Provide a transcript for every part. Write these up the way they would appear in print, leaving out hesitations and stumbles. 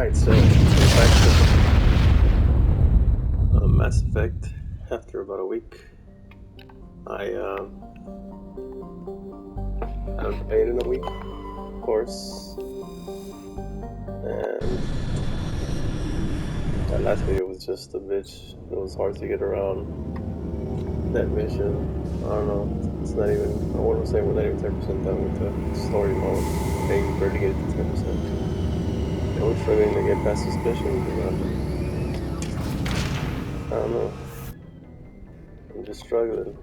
Alright, so we're back to Mass Effect after about a week. I haven't played in a week, of course, and that last video was just a bitch. It was hard to get around that mission. I don't know, it's not even, I wouldn't say we're not even 10% done with the story mode. Maybe barely get it to 10%. And we're struggling to get past this mission. I don't know. I'm just struggling.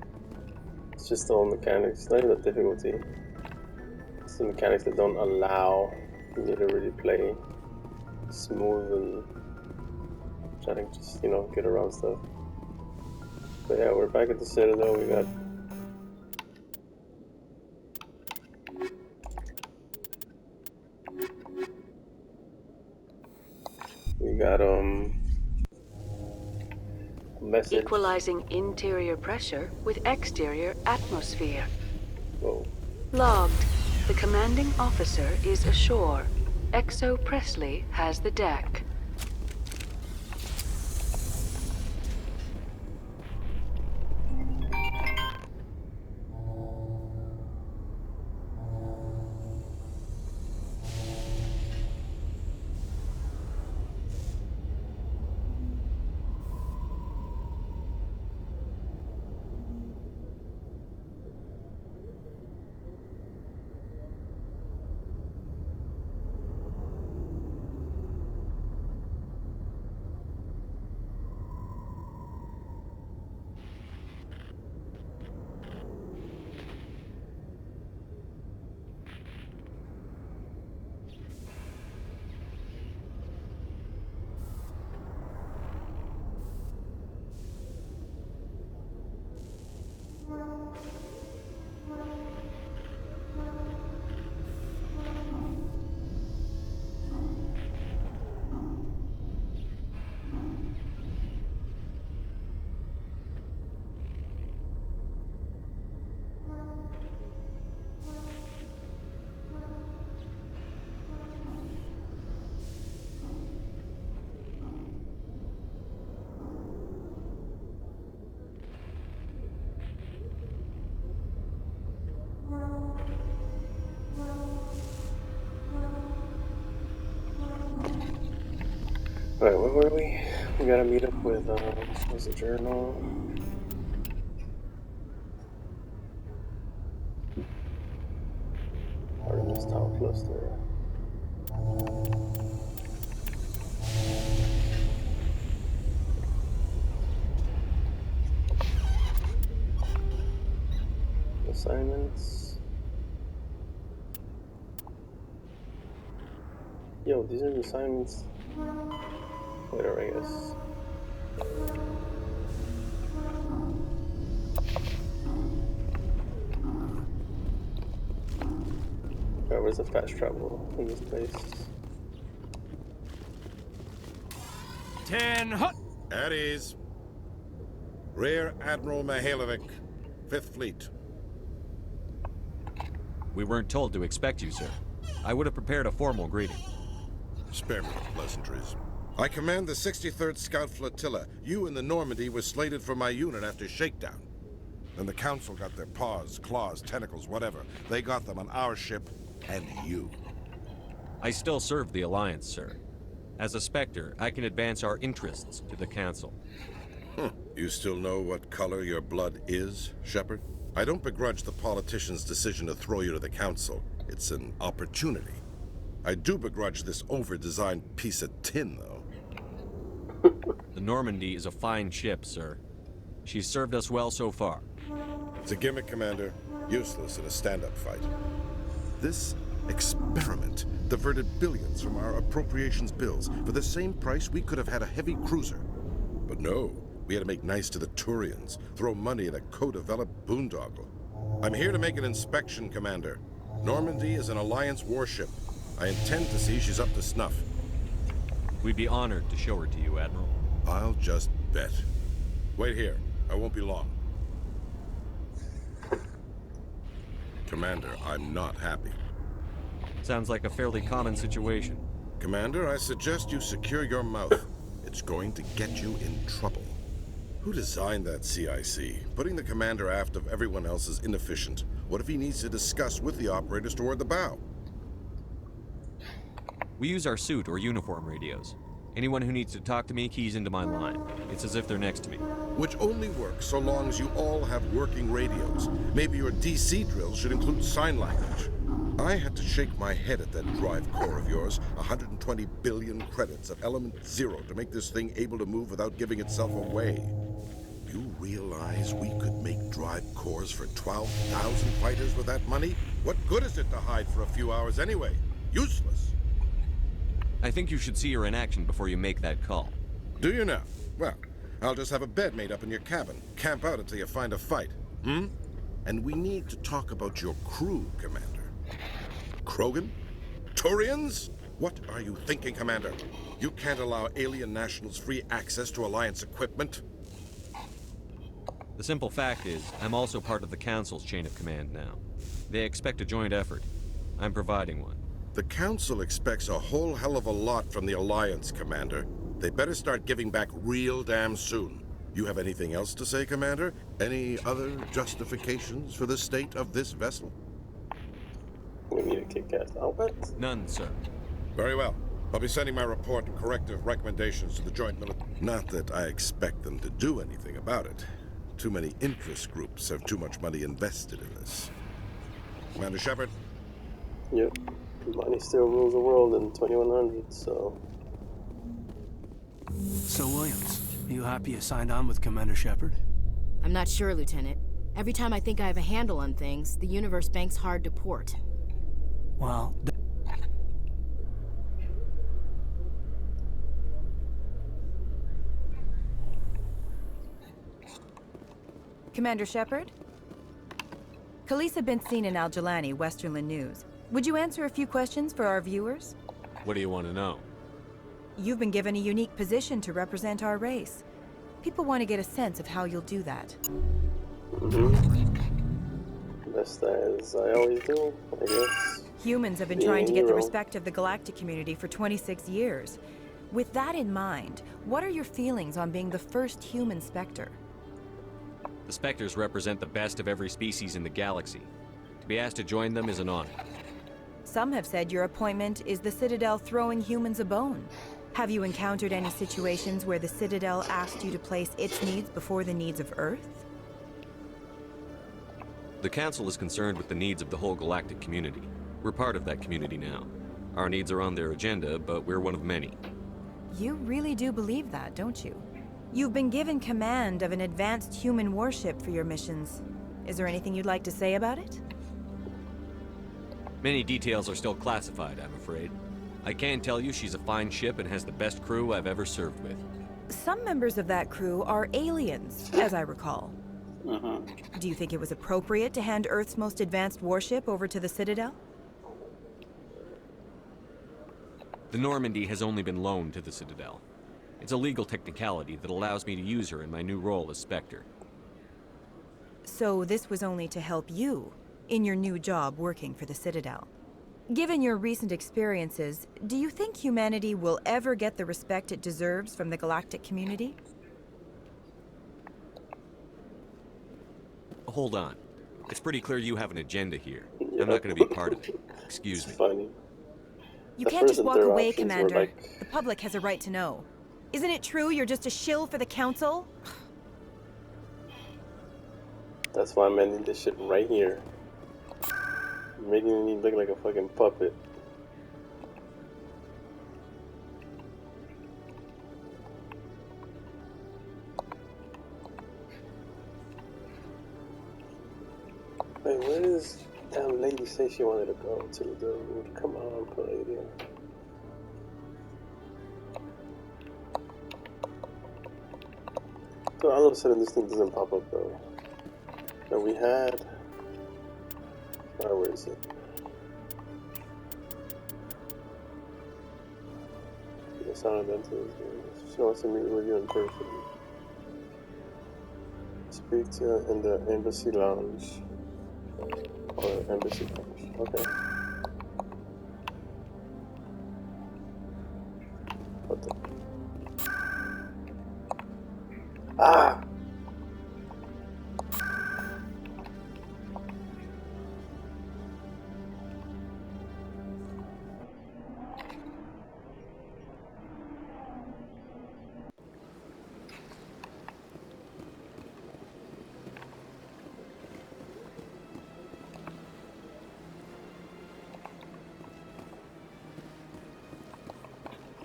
It's just the old mechanics, not even the difficulty. It's the mechanics that don't allow me to really play smooth and try to just, get around stuff. But yeah, we're back at the Citadel. We got a message. Equalizing interior pressure with exterior atmosphere. Whoa. Logged. The commanding officer is ashore. Exo Presley has the deck. Alright, where were we? We gotta meet up with, this was a journal. Artemis Town Cluster. Assignments. Yo, these are the assignments. Later, I guess. Alright, where's the fast travel in this place? 10 hut. At ease. Rear Admiral Mihailovic, 5th Fleet. We weren't told to expect you, sir. I would have prepared a formal greeting. Spare me the pleasantries. I command the 63rd Scout Flotilla. You and the Normandy were slated for my unit after shakedown. Then the Council got their paws, claws, tentacles, whatever. They got them on our ship and you. I still serve the Alliance, sir. As a Spectre, I can advance our interests to the Council. You still know what color your blood is, Shepard? I don't begrudge the politician's decision to throw you to the Council. It's an opportunity. I do begrudge this over-designed piece of tin, though. The Normandy is a fine ship, sir. She's served us well so far. It's a gimmick, Commander. Useless in a stand-up fight. This experiment diverted billions from our appropriations bills. For the same price, we could have had a heavy cruiser. But no, we had to make nice to the Turians, throw money at a co-developed boondoggle. I'm here to make an inspection, Commander. Normandy is an Alliance warship. I intend to see she's up to snuff. We'd be honored to show her to you, Admiral. I'll just bet. Wait here. I won't be long. Commander, I'm not happy. Sounds like a fairly common situation. Commander, I suggest you secure your mouth. It's going to get you in trouble. Who designed that CIC? Putting the commander aft of everyone else is inefficient. What if he needs to discuss with the operators toward the bow? We use our suit or uniform radios. Anyone who needs to talk to me keys into my line. It's as if they're next to me. Which only works so long as you all have working radios. Maybe your DC drills should include sign language. I had to shake my head at that drive core of yours. 120 billion credits of element 0 to make this thing able to move without giving itself away. You realize we could make drive cores for 12,000 fighters with that money? What good is it to hide for a few hours anyway? Useless. I think you should see her in action before you make that call. Do you now? Well, I'll just have a bed made up in your cabin. Camp out until you find a fight. And we need to talk about your crew, Commander. Krogan? Turians? What are you thinking, Commander? You can't allow alien nationals free access to Alliance equipment. The simple fact is, I'm also part of the Council's chain of command now. They expect a joint effort. I'm providing one. The Council expects a whole hell of a lot from the Alliance, Commander. They better start giving back real damn soon. You have anything else to say, Commander? Any other justifications for the state of this vessel? We need a kick-ass outfit. None, sir. Very well. I'll be sending my report and corrective recommendations to the joint military. Not that I expect them to do anything about it. Too many interest groups have too much money invested in this. Commander Shepard? Yep. Money still rules the world in 2100, so... So, Williams, you happy you signed on with Commander Shepard? I'm not sure, Lieutenant. Every time I think I have a handle on things, the universe banks hard to port. Well... Commander Shepard? Khaleesa been seen in Al-Jalani, Westerland News. Would you answer a few questions for our viewers? What do you want to know? You've been given a unique position to represent our race. People want to get a sense of how you'll do that. Best as I always do, I guess. Humans have been Being trying to a get the hero. respect of the galactic community for 26 years. With that in mind, what are your feelings on being the first human Spectre? The Spectres represent the best of every species in the galaxy. To be asked to join them is an honor. Some have said your appointment is the Citadel throwing humans a bone. Have you encountered any situations where the Citadel asked you to place its needs before the needs of Earth? The Council is concerned with the needs of the whole galactic community. We're part of that community now. Our needs are on their agenda, but we're one of many. You really do believe that, don't you? You've been given command of an advanced human warship for your missions. Is there anything you'd like to say about it? Many details are still classified, I'm afraid. I can tell you she's a fine ship and has the best crew I've ever served with. Some members of that crew are aliens, as I recall. Do you think it was appropriate to hand Earth's most advanced warship over to the Citadel? The Normandy has only been loaned to the Citadel. It's a legal technicality that allows me to use her in my new role as Spectre. So this was only to help you in your new job working for the Citadel. Given your recent experiences, do you think humanity will ever get the respect it deserves from the galactic community? Hold on. It's pretty clear you have an agenda here. I'm not going to be part of it. Excuse me. Funny. You The can't first just and walk third away, options were Commander. like- The public has a right to know. Isn't it true you're just a shill for the Council? That's why I'm ending this shit right here. You're making me look like a fucking puppet. Wait, where does damn lady say she wanted to go to the room? Come on, Palladium. So all of a sudden this thing doesn't pop up though. That we had. Where is it? Yes, I don't know. She wants to meet with you in person. Speak to her in the embassy lounge. Or embassy lounge. Okay. What the? Ah!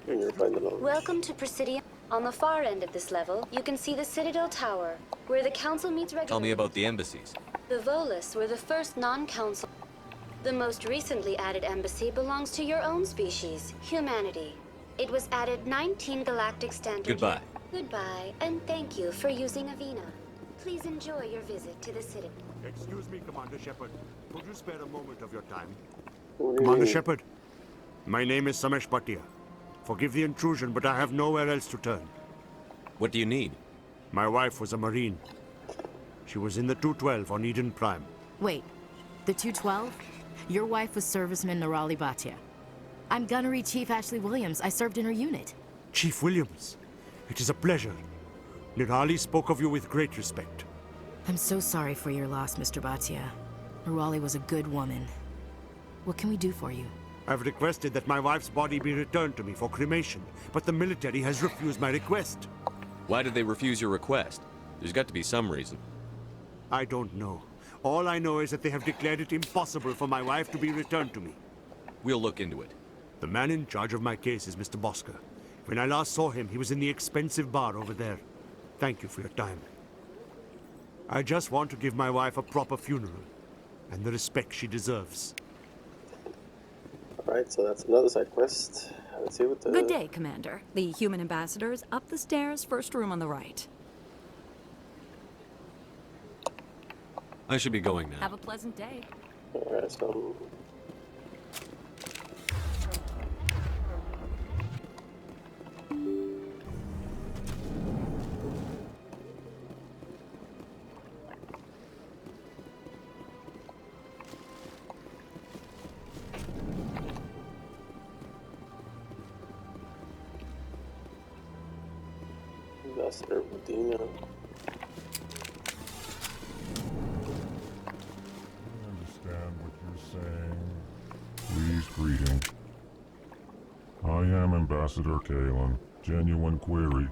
And you're finding the Welcome to Presidium. On the far end of this level, you can see the Citadel Tower, where the Council meets regularly. Tell me about the embassies. The Volus were the first non-Council. The most recently added embassy belongs to your own species, humanity. It was added 19 galactic standard. Goodbye. Goodbye, and thank you for using Avena. Please enjoy your visit to the Citadel. Excuse me, Commander Shepard. Could you spare a moment of your time? What do you Commander mean? Shepard, my name is Samesh Bhatia. Forgive the intrusion, but I have nowhere else to turn. What do you need? My wife was a Marine. She was in the 212 on Eden Prime. Wait, the 212? Your wife was serviceman Nirali Bhatia. I'm Gunnery Chief Ashley Williams. I served in her unit. Chief Williams, it is a pleasure. Nirali spoke of you with great respect. I'm so sorry for your loss, Mr. Bhatia. Nirali was a good woman. What can we do for you? I've requested that my wife's body be returned to me for cremation, but the military has refused my request. Why did they refuse your request? There's got to be some reason. I don't know. All I know is that they have declared it impossible for my wife to be returned to me. We'll look into it. The man in charge of my case is Mr. Bosker. When I last saw him, he was in the expensive bar over there. Thank you for your time. I just want to give my wife a proper funeral, and the respect she deserves. Alright, so that's another side quest. Let's see what the... Good day, Commander. The human ambassador is up the stairs, first room on the right. I should be going now. Have a pleasant day. Alright, so... That's their Medina. Understand what you're saying. Please greeting. I am Ambassador Kalen. Genuine query.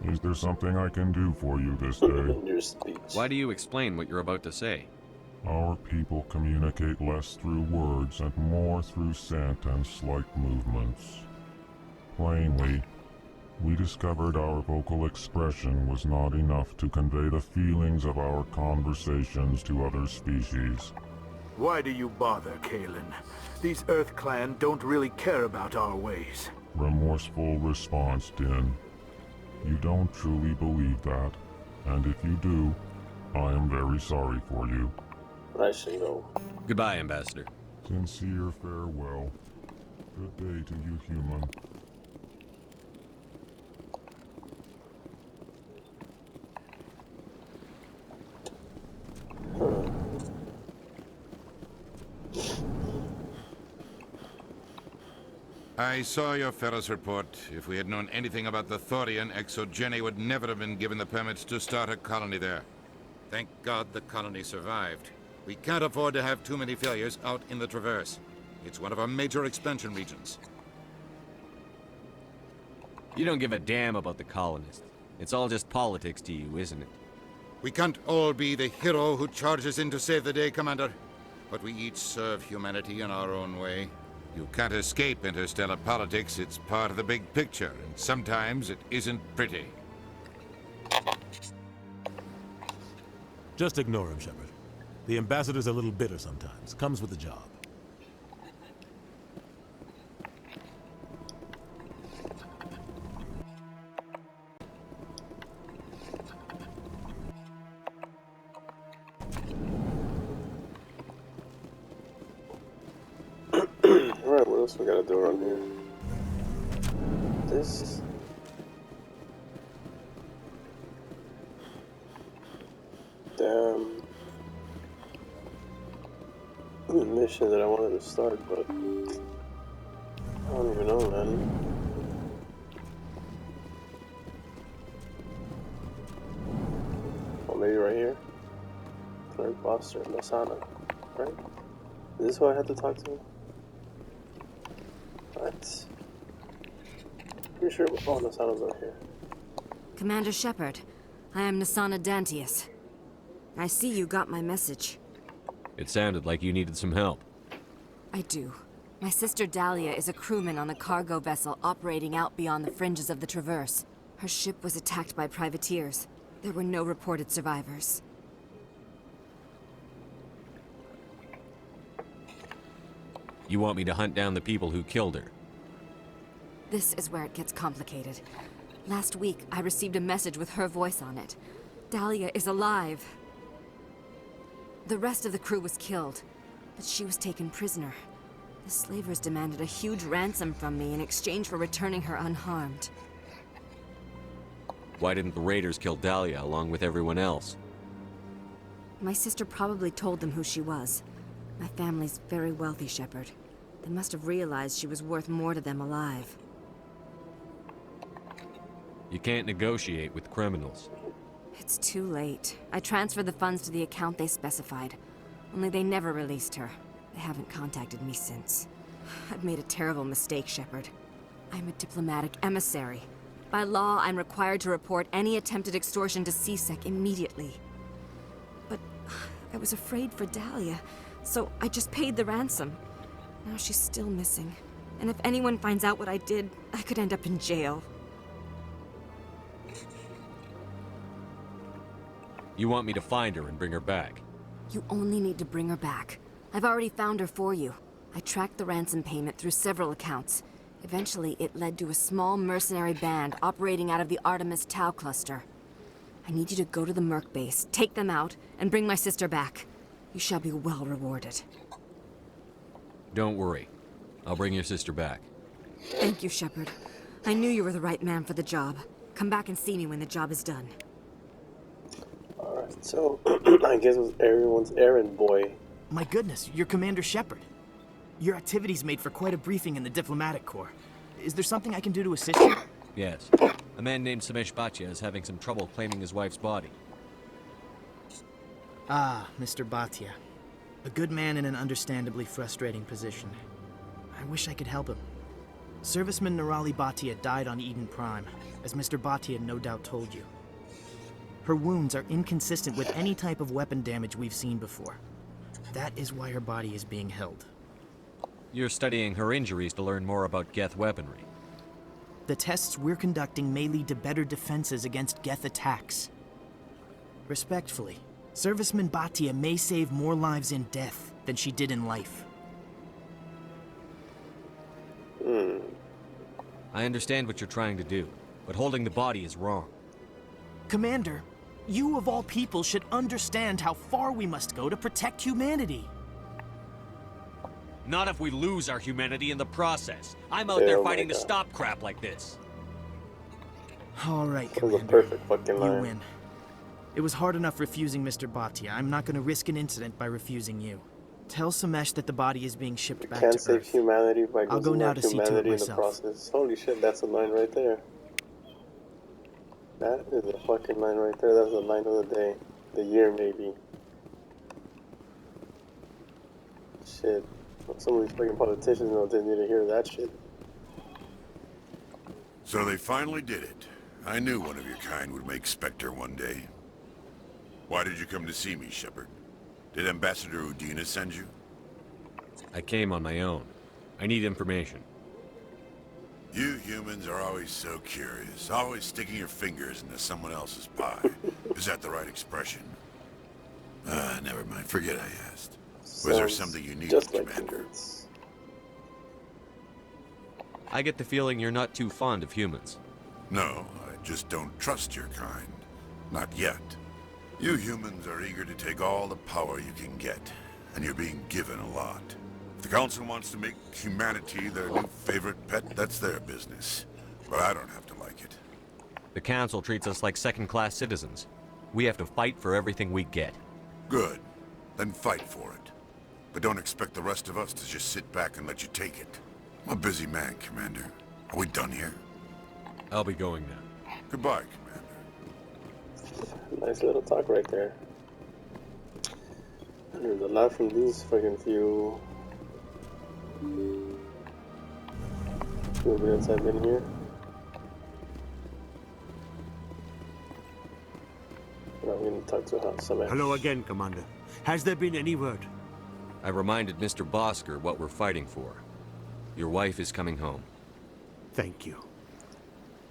Is there something I can do for you this day? Your speech. Why do you explain what you're about to say? Our people communicate less through words and more through scent and slight movements. Plainly, we discovered our vocal expression was not enough to convey the feelings of our conversations to other species. Why do you bother, Kalen? These Earth Clan don't really care about our ways. Remorseful response, Din. You don't truly believe that, and if you do, I am very sorry for you. I should go. Goodbye, Ambassador. Sincere farewell. Good day to you, human. I saw your Ferris report. If we had known anything about the Thorian, Exogeny would never have been given the permits to start a colony there. Thank God the colony survived. We can't afford to have too many failures out in the Traverse. It's one of our major expansion regions. You don't give a damn about the colonists. It's all just politics to you, isn't it? We can't all be the hero who charges in to save the day, Commander. But we each serve humanity in our own way. You can't escape interstellar politics. It's part of the big picture, and sometimes it isn't pretty. Just ignore him, Shepard. The ambassador's a little bitter sometimes. Comes with the job. Alright, what else we gotta do around here? This... Damn... mission that I wanted to start, but... I don't even know, man. imposter, Lasana, right? Is this who I had to talk to? What? Pretty sure. Oh, Lasana's over here. Commander Shepard, I am Nasana Dantius. I see you got my message. It sounded like you needed some help. I do. My sister Dahlia is a crewman on a cargo vessel operating out beyond the fringes of the Traverse. Her ship was attacked by privateers. There were no reported survivors. You want me to hunt down the people who killed her? This is where it gets complicated. Last week, I received a message with her voice on it. Dahlia is alive. The rest of the crew was killed, but she was taken prisoner. The slavers demanded a huge ransom from me in exchange for returning her unharmed. Why didn't the raiders kill Dahlia along with everyone else? My sister probably told them who she was. My family's very wealthy, Shepard. They must have realized she was worth more to them alive. You can't negotiate with criminals. It's too late. I transferred the funds to the account they specified. Only they never released her. They haven't contacted me since. I've made a terrible mistake, Shepard. I'm a diplomatic emissary. By law, I'm required to report any attempted extortion to CSEC immediately. But I was afraid for Dahlia, so I just paid the ransom. Now she's still missing. And if anyone finds out what I did, I could end up in jail. You want me to find her and bring her back? You only need to bring her back. I've already found her for you. I tracked the ransom payment through several accounts. Eventually, it led to a small mercenary band operating out of the Artemis Tau cluster. I need you to go to the Merc base, take them out, and bring my sister back. You shall be well rewarded. Don't worry. I'll bring your sister back. Thank you, Shepard. I knew you were the right man for the job. Come back and see me when the job is done. Alright, so I guess it was everyone's errand boy. My goodness, you're Commander Shepard. Your activities made for quite a briefing in the diplomatic corps. Is there something I can do to assist you? Yes. A man named Samesh Bhatia is having some trouble claiming his wife's body. Ah, Mr. Bhatia. A good man in an understandably frustrating position. I wish I could help him. Serviceman Nirali Bhatia died on Eden Prime, as Mr. Bhatia no doubt told you. Her wounds are inconsistent with any type of weapon damage we've seen before. That is why her body is being held. You're studying her injuries to learn more about Geth weaponry. The tests we're conducting may lead to better defenses against Geth attacks. Respectfully, Serviceman Bhatia may save more lives in death than she did in life. I understand what you're trying to do, but holding the body is wrong. Commander, you of all people should understand how far we must go to protect humanity. Not if we lose our humanity in the process. I'm out there fighting to stop crap like this. All right, Commander. That was a perfect fucking line. You win. It was hard enough refusing Mr. Bhatia. I'm not going to risk an incident by refusing you. Tell Samesh that the body is being shipped back to Earth. Can't save humanity by I'll go now to see to it myself. In the process. Holy shit, that's a line right there. That is a fucking line right there. That's the line of the day. The year, maybe. Shit. Some of these fucking politicians didn't need to hear that shit. So they finally did it. I knew one of your kind would make Spectre one day. Why did you come to see me, Shepard? Did Ambassador Udina send you? I came on my own. I need information. You humans are always so curious, always sticking your fingers into someone else's pie. Is that the right expression? Never mind. Forget I asked. Was there something you needed, Commander? I get the feeling you're not too fond of humans. No, I just don't trust your kind. Not yet. You humans are eager to take all the power you can get, and you're being given a lot. If the Council wants to make humanity their new favorite pet, that's their business. But I don't have to like it. The Council treats us like second-class citizens. We have to fight for everything we get. Good. Then fight for it. But don't expect the rest of us to just sit back and let you take it. I'm a busy man, Commander. Are we done here? I'll be going now. Goodbye, Commander. Nice little talk right there. There's a lot from these fucking few evidence I've been here. I'm going to talk to some. Hello again, Commander. Has there been any word? I reminded Mr. Bosker what we're fighting for. Your wife is coming home. Thank you.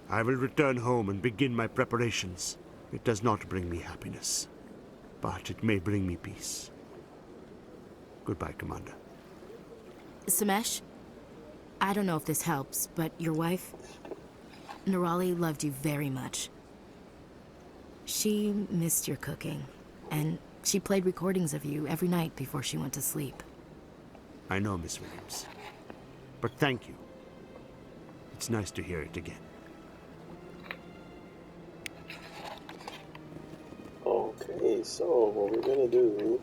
I will return home and begin my preparations. It does not bring me happiness, but it may bring me peace. Goodbye, Commander. Samesh, I don't know if this helps, but your wife, Nerali, loved you very much. She missed your cooking, and she played recordings of you every night before she went to sleep. I know, Miss Williams. But thank you. It's nice to hear it again. Okay, so what we're gonna do...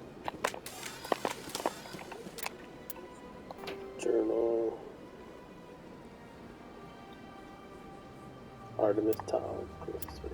Journal... Artemis Town Cluster.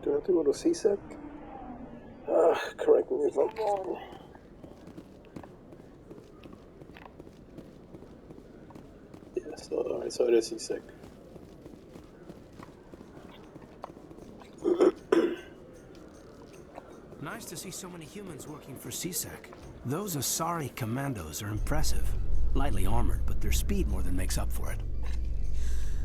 Do I have to go to CSEC? Correct me if I'm wrong. Yes, alright, so it is CSEC. Nice to see so many humans working for CSEC. Those Asari commandos are impressive. Lightly armored, but their speed more than makes up for it.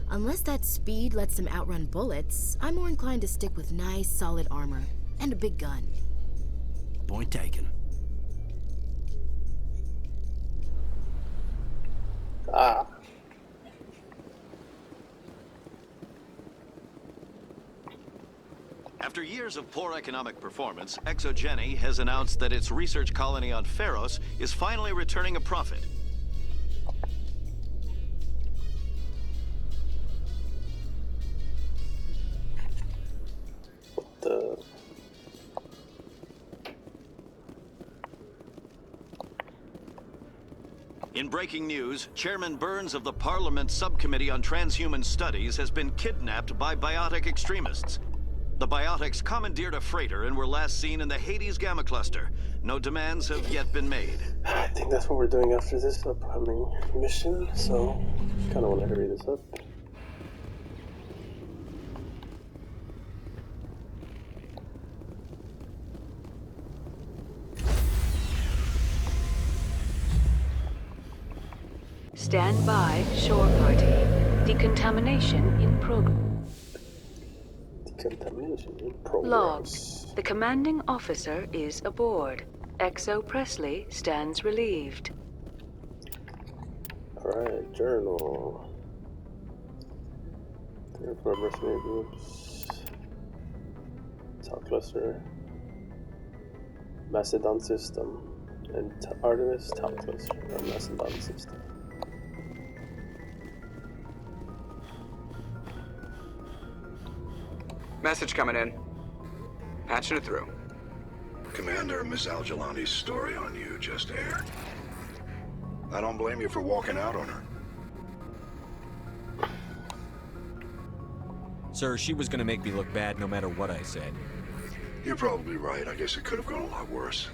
Unless that speed lets them outrun bullets, I'm more inclined to stick with nice, solid armor and a big gun. Point taken. Ah. After years of poor economic performance, ExoGeni has announced that its research colony on Pharos is finally returning a profit. In breaking news, Chairman Burns of the Parliament Subcommittee on Transhuman Studies has been kidnapped by biotic extremists. The biotics commandeered a freighter and were last seen in the Hades Gamma Cluster. No demands have yet been made. I think that's what we're doing after this upcoming mission, so kind of want to hurry this up. Stand by, shore party. Decontamination in progress. Decontamination in progress. Log. The commanding officer is aboard. Exo Presley stands relieved. Alright, journal. Therefore, mercenary groups. Top cluster. Macedon system. And Artemis top cluster. Macedon system. Message coming in. Patching it through. Commander, Miss Al-Jalani's story on you just aired. I don't blame you for walking out on her. Sir, she was gonna make me look bad no matter what I said. You're probably right. I guess it could have gone a lot worse.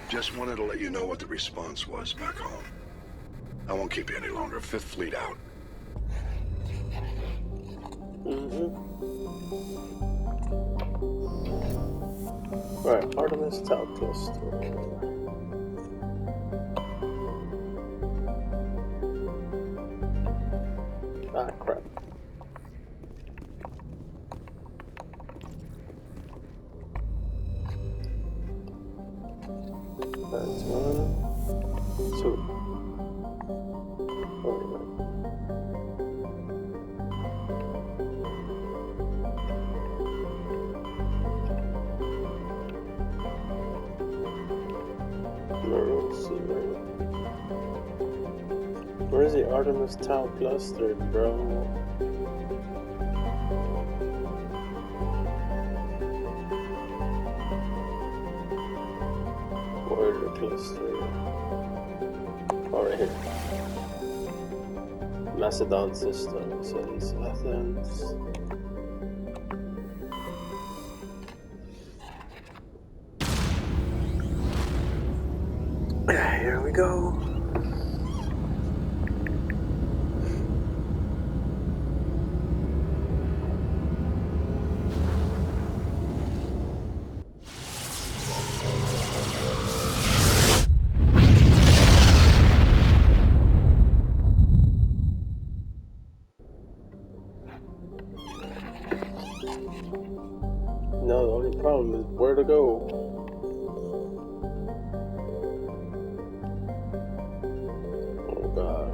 Just wanted to let you know what the response was back home. I won't keep you any longer. Fifth Fleet out. Alright, Artemis top cluster. Ah, crap. That's 1, 2. Oh, right. Artemis Tau cluster, bro. Warrior cluster. Oh, right here. Macedon system says Athens. Here we go. No, the only problem is where to go. Oh god.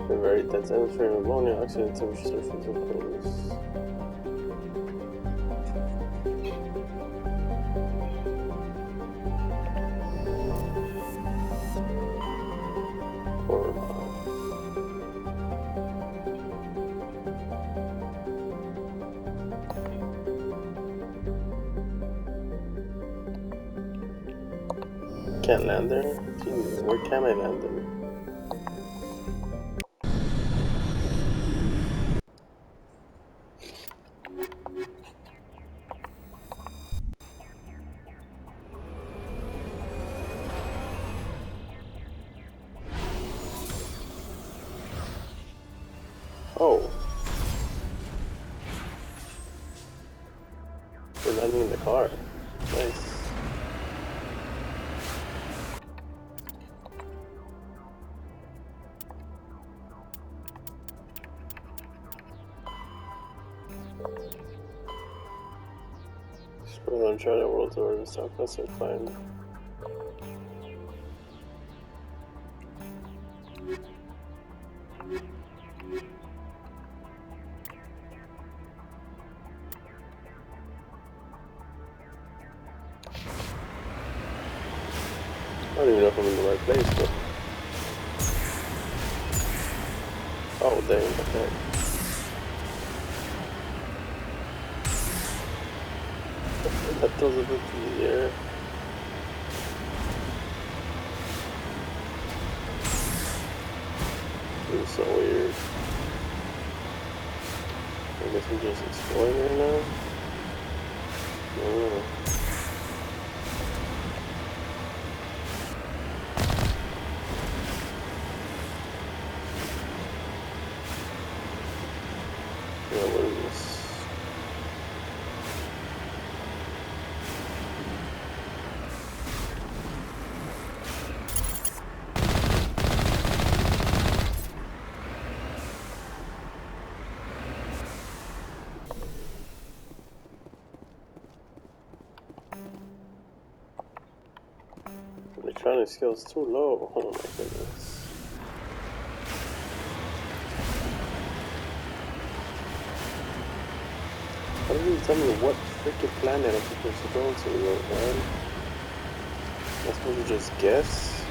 A very dense atmosphere of ammonia, oxygen temperature surface of close. Can't land there? Jesus, where can I land there? Oh. We're landing in the car. Nice. Scroll on Charter World Tour and Southwest and find. I don't even know if I'm in the right place, but. Oh, dang, okay. That throws a bit in the air. This is so weird. I guess I'm just exploring right now. Oh. Yeah, what is this? Electronic skills too low. Oh my goodness. How did you tell me what freaking planet I'm supposed to go to, man? I'm supposed to just guess?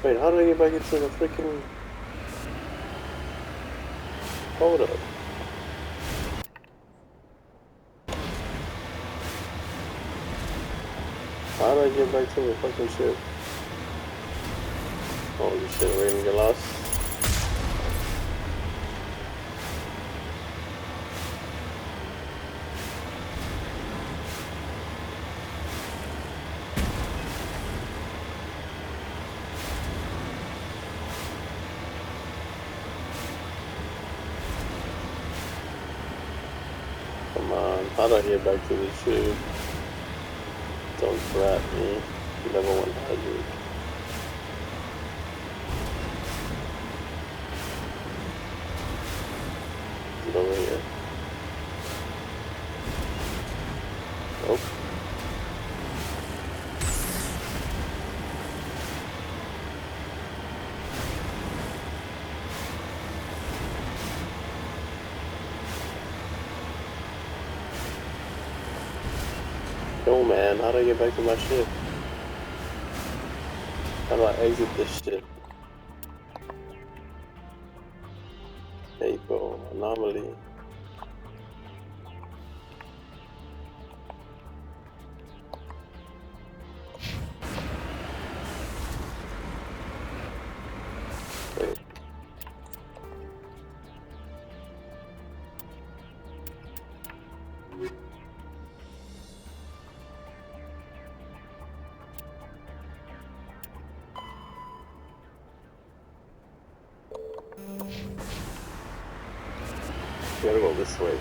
Wait, how do I get back into the freaking... Hold up. How do I get back to the fucking ship? Holy shit, we're gonna get lost. Come on, how do I get back to the ship? Don't brat me. Level 100. Is it over here? Nope. Yo, man, how do I get back to my ship? How do I exit this shit? Typo, anomaly. Wait. Gotta go this way.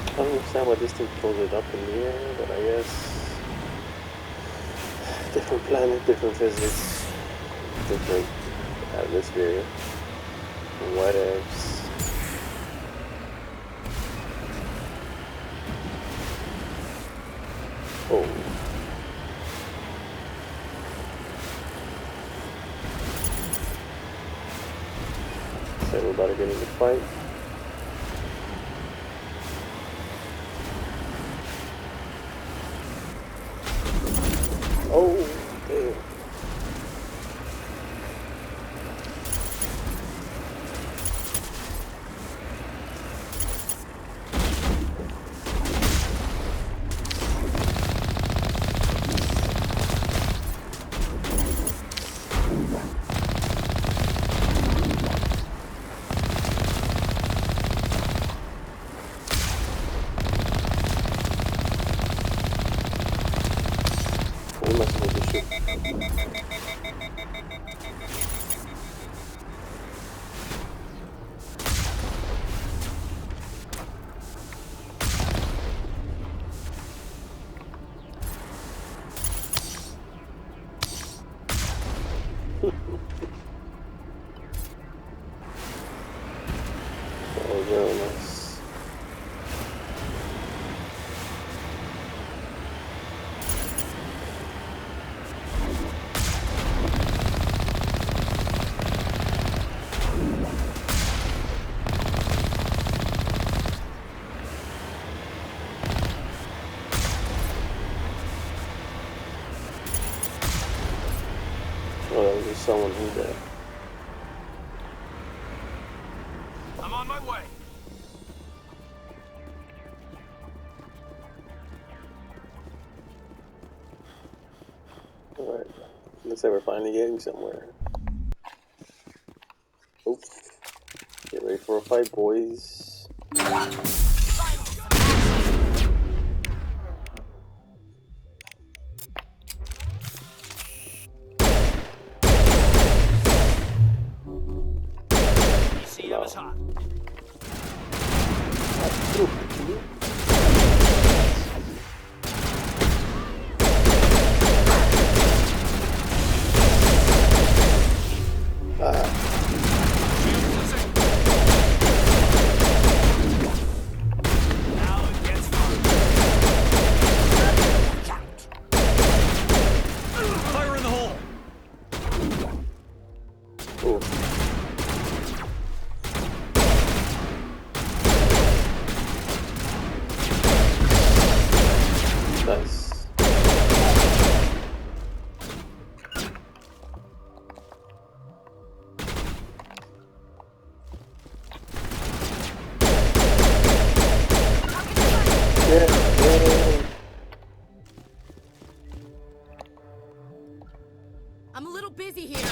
I don't understand why this thing pulls it up in the air, but I guess different planet, different physics, different atmosphere, whatevs. Oh. So everybody getting the fight. Oh, damn. What am I supposed to shoot? That was really nice. Oh, there was just someone in there. I'm on my way. Alright. Looks like we're finally getting somewhere. Oops. Get ready for a fight, boys. ECM is hot. Fire in the hole! Ooh. Nice. Yeah. I'm a little busy here.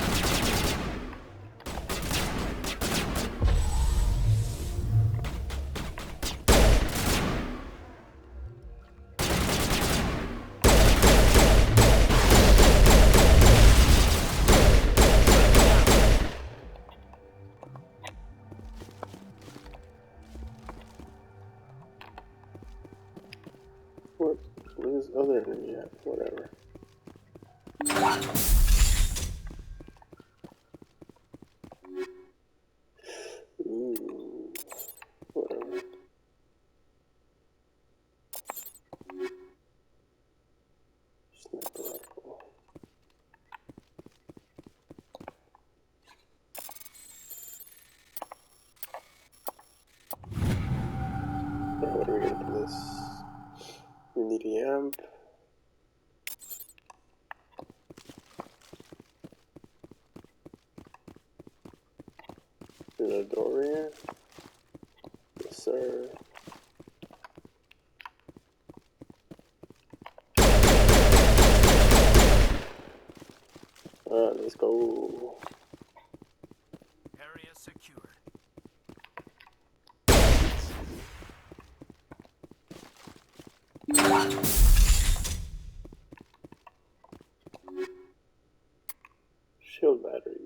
What is other than yet? Whatever. Ooh. Whatever. this. We need the amp. There's a door here. Yes, sir. Alright, let's go. Area secured. Shield battery.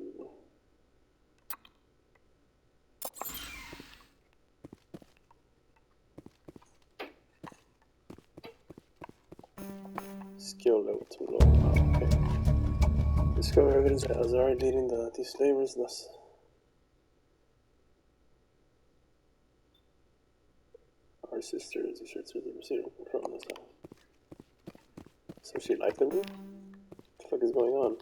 Skill level too low. Oh, okay. Discover evidence that Azari leading these slavers thus. Our sister is a shirt to the receiver from this house. So she liked them? What the fuck is going on?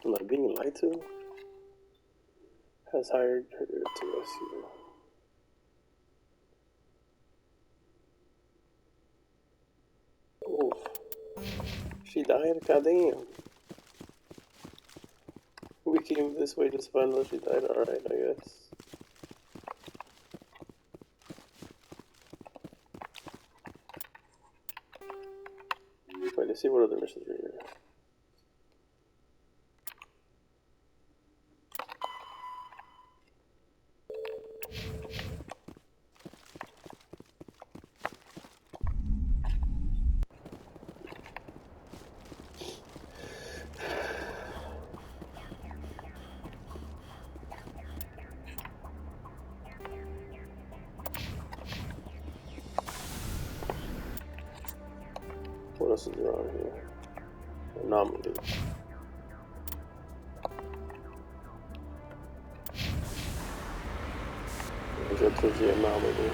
Am I being lied to? Has hired her to rescue. Oof. She died? Goddamn. We came this way just fine until she died. Alright, I guess. Wait, let's see what other missions are here. What else is around here? Anomaly. Let's go towards the anomaly.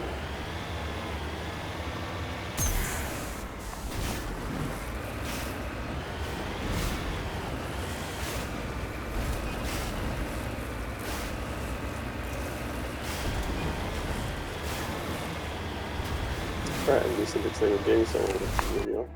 Alright, at least it looks like we're getting somewhere with this video.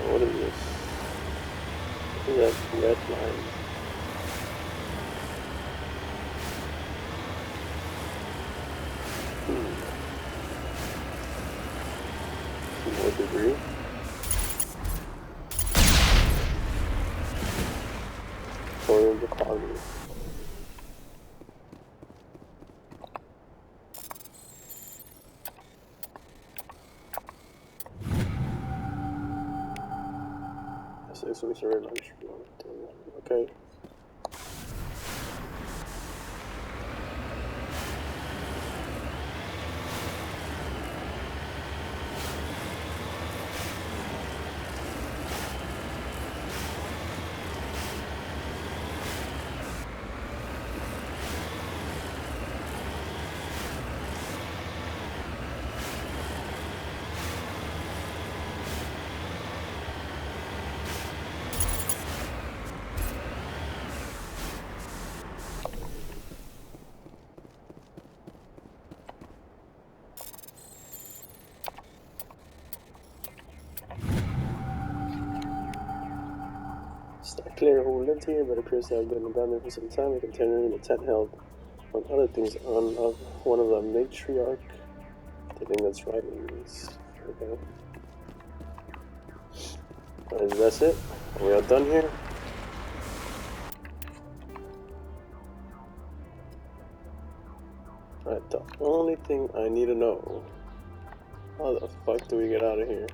What is this? What is that red line? Some more debris. Thorium deposit. So we started lunch. Okay. It's not clear who lived here, but appears to have been abandoned for some time. A container in the tent held, among other things, on one of the matriarch. I think that's right. Okay. Alright, that's it. Are we all done here? Alright, the only thing I need to know, how the fuck do we get out of here?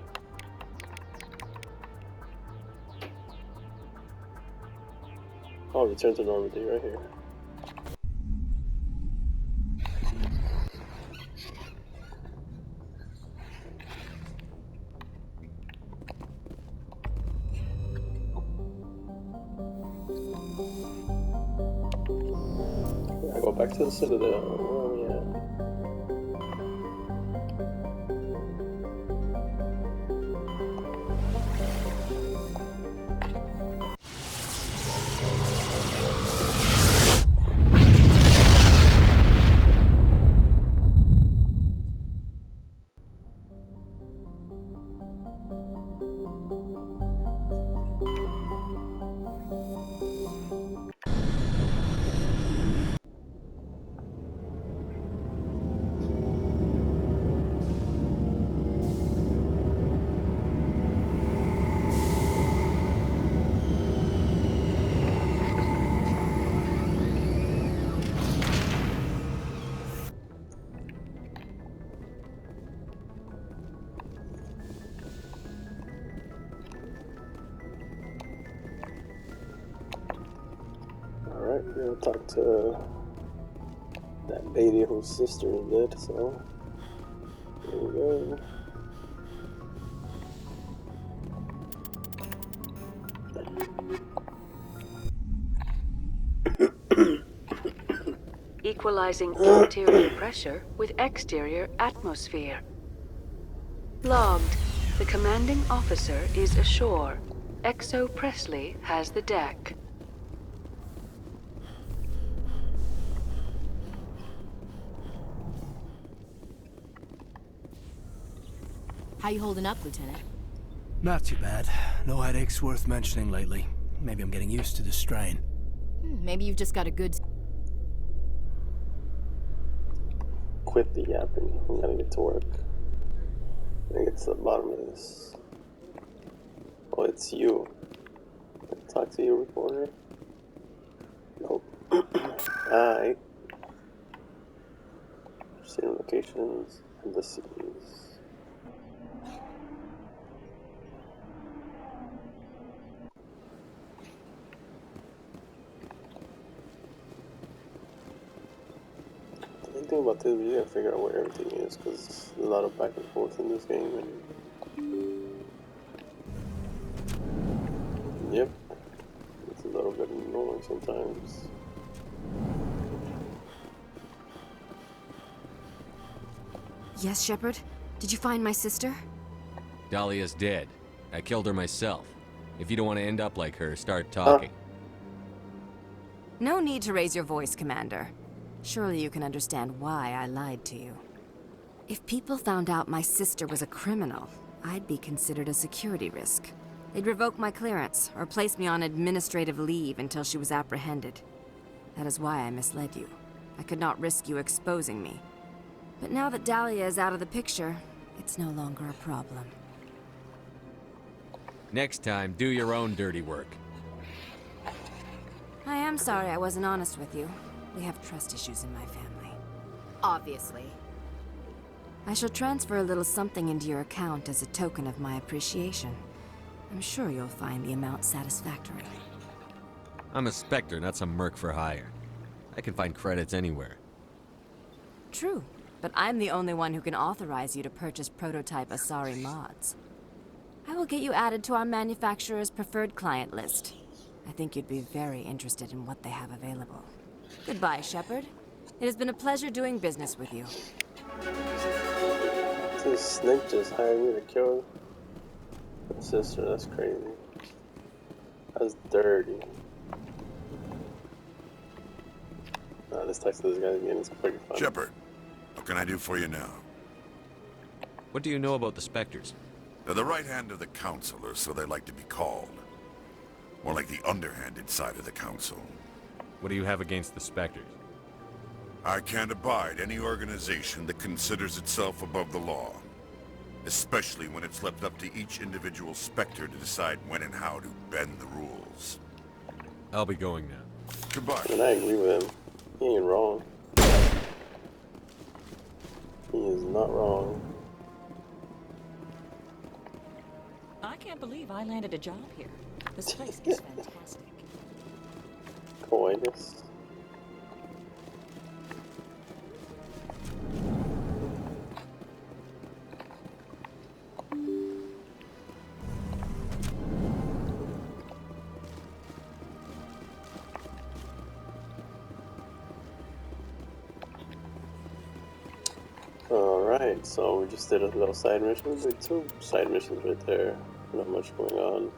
Oh, return to normality right here. Yeah, go back to the Citadel. Where are we at? Alright, we're gonna talk to that lady whose sister is dead, so here we go. Equalizing interior pressure with exterior atmosphere. Logged. The commanding officer is ashore. Exo Presley has the deck. How you holding up, Lieutenant? Not too bad. No headaches worth mentioning lately. Maybe I'm getting used to the strain. Maybe you've just got a good... Quit the yapping. We gotta get to work. I think it's the bottom of this. Oh, it's you. Talk to you, reporter. Nope. I. Same locations, embassies. The main thing about this, we gotta figure out where everything is, because there's a lot of back and forth in this game, and yep, it's a little bit annoying sometimes. Yes, Shepard? Did you find my sister? Dahlia's dead. I killed her myself. If you don't want to end up like her, start talking. No need to raise your voice, Commander. Surely you can understand why I lied to you. If people found out my sister was a criminal, I'd be considered a security risk. They'd revoke my clearance, or place me on administrative leave until she was apprehended. That is why I misled you. I could not risk you exposing me. But now that Dahlia is out of the picture, it's no longer a problem. Next time, do your own dirty work. I am sorry I wasn't honest with you. We have trust issues in my family. Obviously. I shall transfer a little something into your account as a token of my appreciation. I'm sure you'll find the amount satisfactory. I'm a Spectre, not some merc for hire. I can find credits anywhere. True, but I'm the only one who can authorize you to purchase prototype Asari mods. I will get you added to our manufacturer's preferred client list. I think you'd be very interested in what they have available. Goodbye, Shepard. It has been a pleasure doing business with you. This snake just hired me to kill her sister. That's crazy. That's dirty. This text to this guy's again is pretty fun. Shepard, what can I do for you now? What do you know about the Spectres? They're the right hand of the Council, or so they like to be called. More like the underhanded side of the Council. What do you have against the Spectres? I can't abide any organization that considers itself above the law. Especially when it's left up to each individual Spectre to decide when and how to bend the rules. I'll be going now. Goodbye. And I agree with him. He ain't wrong. He is not wrong. I can't believe I landed a job here. This place is fantastic. Coitus. Alright, so we just did a little side mission. We did 2 side missions right there. Not much going on.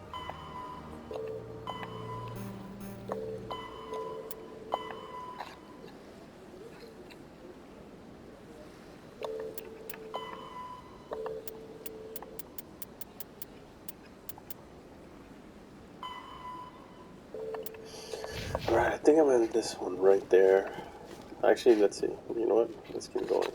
Alright, I think I'm in this one right there. Actually, let's see. You know what? Let's keep going.